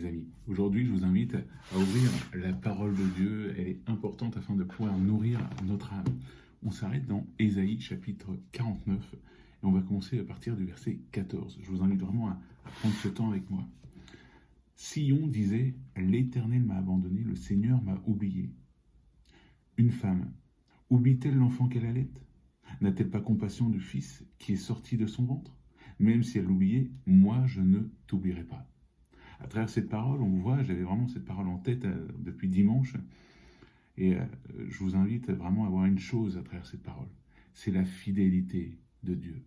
amis. Aujourd'hui, je vous invite à ouvrir la parole de Dieu. Elle est importante afin de pouvoir nourrir notre âme. On s'arrête dans Ésaïe chapitre 49 et on va commencer à partir du verset 14. Je vous invite vraiment à prendre ce temps avec moi. Sion disait, l'Éternel m'a abandonné, le Seigneur m'a oublié. Une femme, oublie-t-elle l'enfant qu'elle allait? N'a-t-elle pas compassion du fils qui est sorti de son ventre? Même si elle l'oubliait, moi je ne t'oublierai pas. À travers cette parole, on voit, j'avais vraiment cette parole en tête depuis dimanche, et je vous invite vraiment à voir une chose à travers cette parole, c'est la fidélité de Dieu.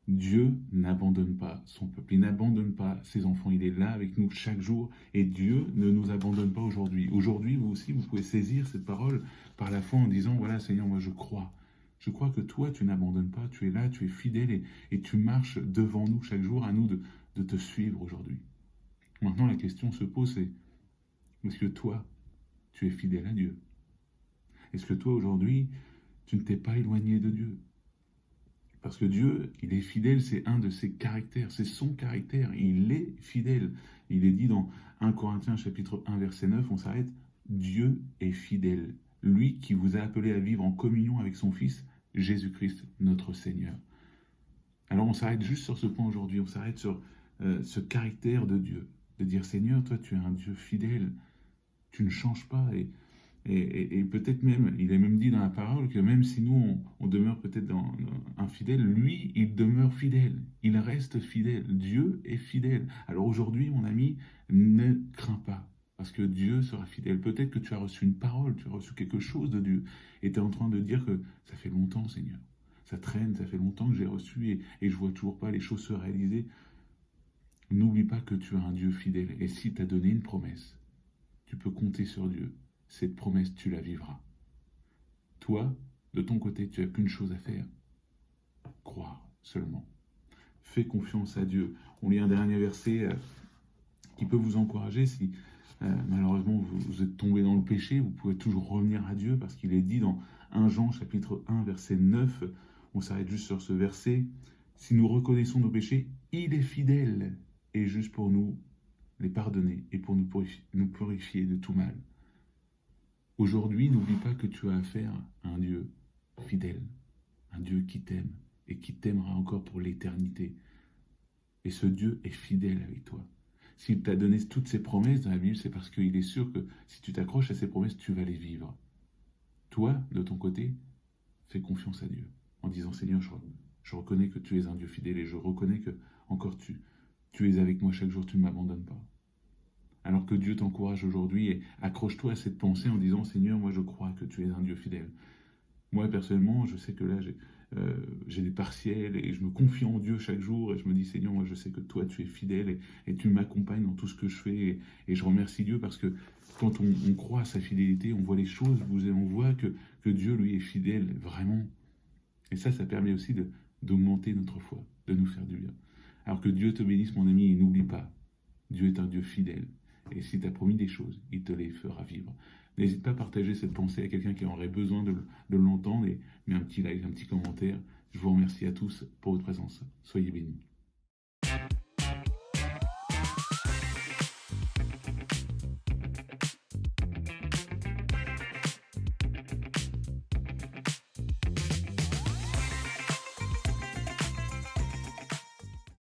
Dieu n'abandonne pas son peuple, il n'abandonne pas ses enfants, il est là avec nous chaque jour, et Dieu ne nous abandonne pas aujourd'hui. Aujourd'hui, vous aussi, vous pouvez saisir cette parole par la foi en disant, voilà Seigneur, moi je crois. Je crois que toi, tu n'abandonnes pas, tu es là, tu es fidèle, et tu marches devant nous chaque jour, à nous de te suivre aujourd'hui. Maintenant, la question se pose, c'est, est-ce que toi, tu es fidèle à Dieu? Est-ce que toi, aujourd'hui, tu ne t'es pas éloigné de Dieu? Parce que Dieu, il est fidèle, c'est un de ses caractères, c'est son caractère, il est fidèle. Il est dit dans 1 Corinthiens chapitre 1 verset 9, on s'arrête, Dieu est fidèle, lui qui vous a appelé à vivre en communion avec son Fils, Jésus-Christ, notre Seigneur. Alors on s'arrête juste sur ce point aujourd'hui, on s'arrête sur ce caractère de Dieu, de dire Seigneur, toi tu es un Dieu fidèle, tu ne changes pas, et peut-être même, il est même dit dans la parole que même si nous, on demeure peut-être infidèle, lui, il demeure fidèle. Il reste fidèle. Dieu est fidèle. Alors aujourd'hui, mon ami, ne crains pas, parce que Dieu sera fidèle. Peut-être que tu as reçu une parole, tu as reçu quelque chose de Dieu, et tu es en train de dire que ça fait longtemps, Seigneur. Ça traîne, ça fait longtemps que j'ai reçu, et je vois toujours pas les choses se réaliser. N'oublie pas que tu es un Dieu fidèle, et s'il t'a donné une promesse, tu peux compter sur Dieu. Cette promesse, tu la vivras. Toi, de ton côté, tu n'as qu'une chose à faire. Croire seulement. Fais confiance à Dieu. On lit un dernier verset qui peut vous encourager. Si malheureusement vous êtes tombé dans le péché, vous pouvez toujours revenir à Dieu parce qu'il est dit dans 1 Jean chapitre 1 verset 9, on s'arrête juste sur ce verset. Si nous reconnaissons nos péchés, il est fidèle et juste pour nous les pardonner et pour nous purifier de tout mal. Aujourd'hui, n'oublie pas que tu as affaire à un Dieu fidèle, un Dieu qui t'aime et qui t'aimera encore pour l'éternité. Et ce Dieu est fidèle avec toi. S'il t'a donné toutes ces promesses dans la Bible, c'est parce qu'il est sûr que si tu t'accroches à ces promesses, tu vas les vivre. Toi, de ton côté, fais confiance à Dieu en disant Seigneur, je reconnais que tu es un Dieu fidèle et je reconnais que encore tu es avec moi chaque jour, tu ne m'abandonnes pas. Alors que Dieu t'encourage aujourd'hui et accroche-toi à cette pensée en disant Seigneur, moi je crois que tu es un Dieu fidèle. Moi personnellement, je sais que là j'ai des partiels et je me confie en Dieu chaque jour et je me dis Seigneur, moi je sais que toi tu es fidèle et tu m'accompagnes dans tout ce que je fais et je remercie Dieu parce que quand on croit à sa fidélité, on voit les choses, on voit que Dieu lui est fidèle vraiment. Et ça permet aussi d'augmenter notre foi, de nous faire du bien. Alors que Dieu te bénisse mon ami et n'oublie pas, Dieu est un Dieu fidèle. Et si tu as promis des choses, il te les fera vivre. N'hésite pas à partager cette pensée à quelqu'un qui aurait besoin de l'entendre et mets un petit like, un petit commentaire. Je vous remercie à tous pour votre présence. Soyez bénis.